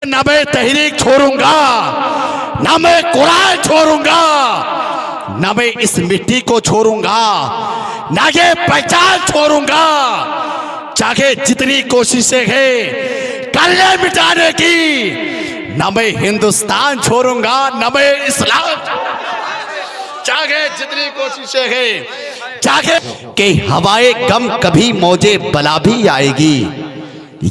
ना मैं तहरीक छोड़ूंगा, ना मैं कुरान छोड़ूंगा, ना मैं इस मिट्टी को छोड़ूंगा, ना ये पहचान छोड़ूंगा। चाहे जितनी कोशिशें हैं कल्ले मिटाने की, ना मैं हिंदुस्तान छोड़ूंगा, ना मैं इस्लाम। चाहे जितनी कोशिशें हैं, चाहे कि हवाए गम कभी मौजे बला भी आएगी,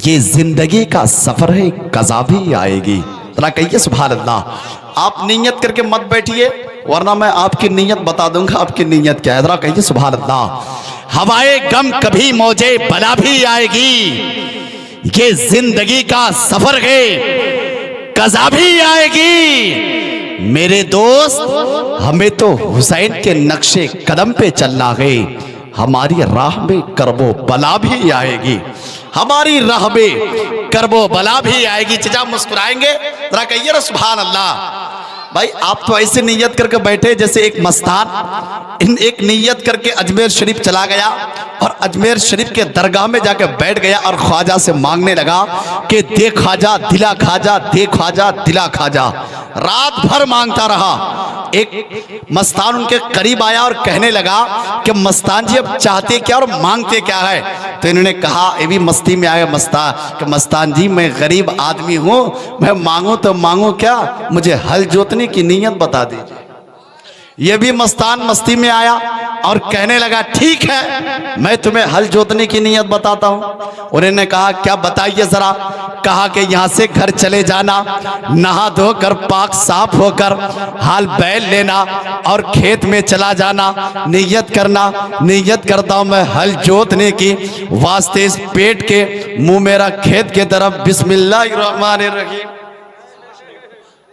ये जिंदगी का सफर है कज़ा भी आएगी। जरा कहिए सुभान अल्लाह। आप नियत करके मत बैठिए वरना मैं आपकी नियत बता दूंगा आपकी नियत क्या है। जरा कहिए सुभान अल्लाह। हवाए गम कभी मौजे बला भी आएगी, ये जिंदगी का सफर है कज़ा भी आएगी। मेरे दोस्त हमें तो हुसैन के नक्शे कदम पे चलना है, हमारी राह में करबो बला भी आएगी, हमारी राह में करबो बला भी आएगी। चचा मुस्कुराएंगे, जरा कहिए ना सुभान अल्लाह। भाई आप तो ऐसे नियत करके बैठे जैसे एक मस्तान एक नियत करके अजमेर शरीफ चला गया और अजमेर शरीफ के दरगाह में जाके बैठ गया और ख्वाजा से मांगने लगा कि दे ख्वाजा दिला ख्वाजा, दे ख्वाजा दिला ख्वाजा। रात भर मांगता रहा। एक मस्तान उनके करीब आया और कहने लगा कि मस्तान जी अब चाहते क्या और मांगते क्या है। तो इन्होंने कहा, ये भी मस्ती में आया मस्तान कि मस्तान जी मैं गरीब आदमी हूँ, मैं मांगू तो मांगू क्या, मुझे हल जोतने की नीयत बता दीजिए। ये भी मस्तान मस्ती में आया और कहने लगा ठीक है मैं तुम्हें हल जोतने की नीयत बताता हूँ। उन्होंने कहा क्या बताइए जरा। कहा कि यहाँ से घर चले जाना, नहा धोकर पाक साफ होकर हाल बैल लेना और खेत में चला जाना, नियत करना, नियत करता हूँ मैं हल जोतने की, वास्ते इस पेट के मुंह मेरा खेत के तरफ बिस्मिल्लाहिर्रहमानिर्रहीम।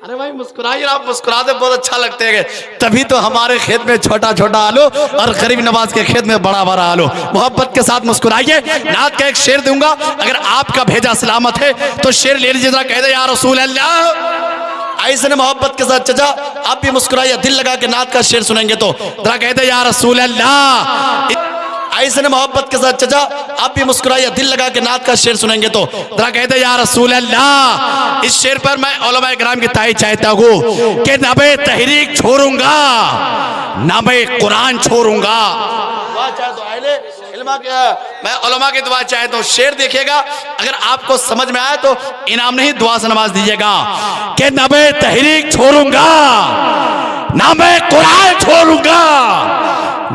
अरे भाई मुस्कुराइए, आप मुस्कुराते बहुत अच्छा लगते हैं। तभी तो हमारे खेत में छोटा छोटा आलू और गरीब नवाज के खेत में बड़ा बड़ा आलू। मोहब्बत के साथ मुस्कुराइए। नात का एक शेर दूंगा, अगर आपका भेजा सलामत है तो शेर ले लीजिए। जरा कह दे या रसूल अल्लाह। ऐसे ने मोहब्बत के साथ चचा आप भी मुस्कुराइए, दिल लगा के नात का शेर सुनेंगे तो जरा कह दे या रसूल अल्लाह। ऐसे ने मोहब्बत के साथ चचा आप भी मुस्कुराइए, दिल लगा के नात का शेर सुनेंगे तो जरा कहते या रसूल अल्लाह। इस शेर पर मैं उलमा इकराम की ताईद चाहता हूँ कि ना मैं तहरीक छोड़ूंगा, ना मैं कुरान छोड़ूंगा। मैं उलमा की दुआ चाहता हूँ। शेर देखिएगा, अगर आपको समझ में आए तो इनाम नहीं दुआ से नवाज दीजिएगा कि ना मैं तहरीक छोड़ूंगा, ना मैं कुरान छोड़ूंगा,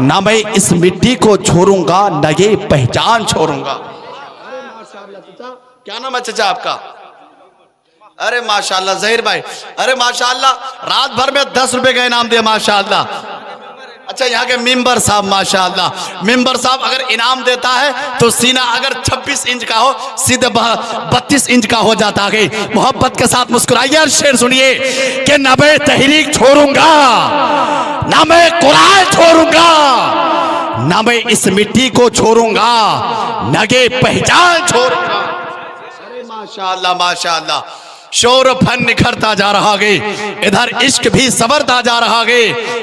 ना मैं इस मिट्टी को छोड़ूंगा, ना ये पहचान छोड़ूंगा। अरे माशाल्लाह चचा, क्या नाम है चचा आपका? अरे माशाल्लाह जहीर भाई, अरे माशाल्लाह रात भर में 10 रुपए का इनाम दिया माशाल्लाह। अच्छा यहाँ के मेंबर साहब माशाल्लाह, मेंबर साहब अगर इनाम देता है तो सीना अगर 26 इंच का हो सीधे 32 इंच का हो जाता है। मोहब्बत के साथ मुस्कुराइए और शेर सुनिए कि ना मैं तहरीक छोड़ूंगा, ना मैं कुरान छोड़ूंगा, ना मैं इस मिट्टी को छोड़ूंगा, ना ये पहचान छोड़ूंगा। अरे माशाल्लाह माशाल्लाह, शोर फन निखरता जा रहा है, इधर इश्क भी संवरता जा रहा है,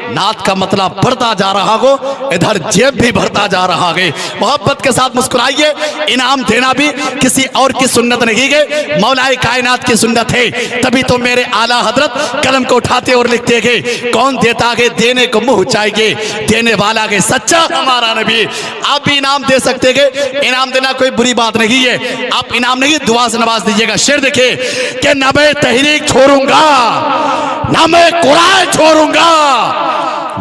नात का मतलब बढ़ता जा रहा हो, इधर जेब भी भरता जा रहा है। मोहब्बत के साथ मुस्कुराइए। इनाम देना भी किसी और की सुन्नत नहीं है, मौलाए कायनात की सुन्नत है। तभी तो मेरे आला हजरत कलम को उठाते और लिखते हैं, कौन देता है देने को मुंह चाहिए, देने वाला है सच्चा हमारा नबी। आप भी इनाम दे सकते हैं, इनाम देना कोई बुरी बात नहीं है। आप इनाम नहीं दुआ से नवाज दीजिएगा। शेर देखिए कि ना मैं तहरीक छोड़ूंगा, ना मैं कुरान छोड़ूंगा,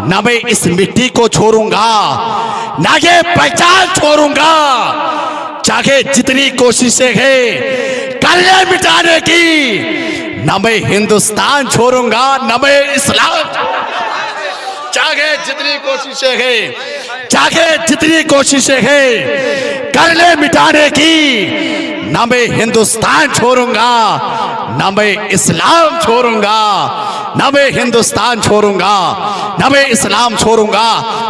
ना मैं इस मिट्टी को छोड़ूंगा, ना ये पहचान छोड़ूंगा। चाहे जितनी कोशिशें हैं कल्ले मिटाने की, ना मैं हिंदुस्तान छोड़ूंगा, ना मैं इस्लाम। चाहे जितनी कोशिशें हैं, चाहे जितनी कोशिशें हैं कल्ले मिटाने की, ना मैं हिंदुस्तान छोड़ूंगा, ना मैं इस्लाम छोड़ूंगा, ना मैं हिंदुस्तान छोड़ूंगा, ना मैं इस्लाम छोड़ूंगा।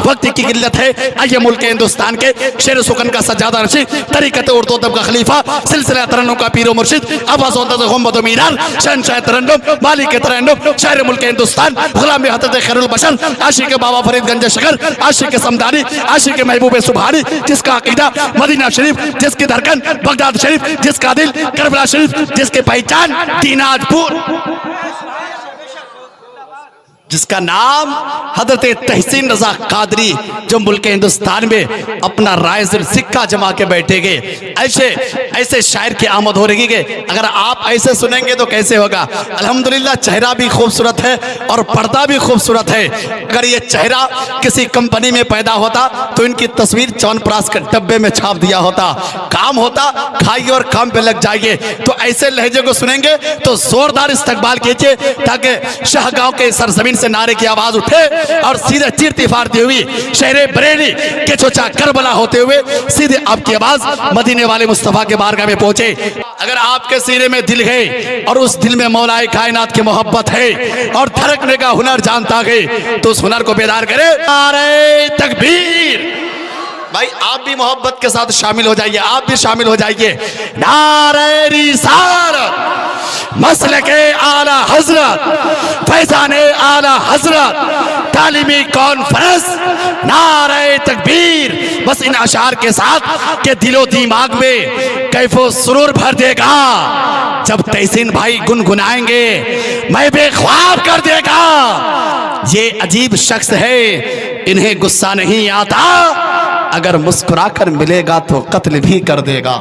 वक्त की किल्लत है, आइए मुल्क हिंदुस्तान के शेर सुकन का सज्जादा रशीद, तरीक़त उर्दू तब का खलीफा, सिलसिला तरन्नुम का पीरो मुर्शिद, आवाज़ गुंबद मीनार, शहंशाह तरन्नुम, मालिक तरन्नुम, शायर मुल्क हिंदुस्तान, गुलाम हज़रत खैरुल बशर, आशिक बाबा फरीदगंज शकर, आशिक समदानी, आशिक महबूब सुबहानी, जिसका अकीदा मदीना शरीफ, जिसकी धड़कन बगदाद शरीफ, जिसका दिल करबला शरीफ, जिसकी पहचान दीनाजपुर, जिसका नाम हजरत तहसीन रजा कादरी, जो मुल्क हिंदुस्तान में अपना राइज़ सिक्का जमा के बैठेंगे। ऐसे ऐसे शायर की आमद हो रही है। अगर आप ऐसे सुनेंगे तो कैसे होगा। अल्हम्दुलिल्लाह चेहरा भी खूबसूरत है और पर्दा भी खूबसूरत है। अगर ये चेहरा किसी कंपनी में पैदा होता तो इनकी तस्वीर च्यवनप्राश के डब्बे में छाप दिया होता। काम होता, खाइए और काम पे लग जाइए। तो ऐसे लहजे को सुनेंगे तो जोरदार इस्तकबाल कीजिए, ताकि शाहगांव के सरजमीन से नारे की आवाज उठे और सीधे चीरती फाड़ती हुई शहरे बरेली के चोचा करबला होते हुए सीधे आपकी आवाज मदीने वाले मुस्तफा के बारगाह में पहुंचे। अगर आपके सीने में दिल है और उस दिल में मौलाए कायनात की मोहब्बत है और धड़कने का हुनर जानता है, तो उस हुनर को बेदार करे। नारे तकबीर। भाई आप भी मोहब्बत के साथ शामिल हो जाइए, आप भी शामिल हो जाइए। नारे रिसालत, मसलके आला हजरत, फैजाने आला हजरत, तालीमी कॉन्फ्रेंस, नारे तकबीर। बस इन अशार के साथ के दिलो दिमाग में कैफो सुरूर भर देगा। जब तहसीन भाई गुनगुनाएंगे मैं बेख्वाब कर देगा। ये अजीब शख्स है, इन्हें गुस्सा नहीं आता, अगर मुस्कुराकर मिलेगा तो कत्ल भी कर देगा।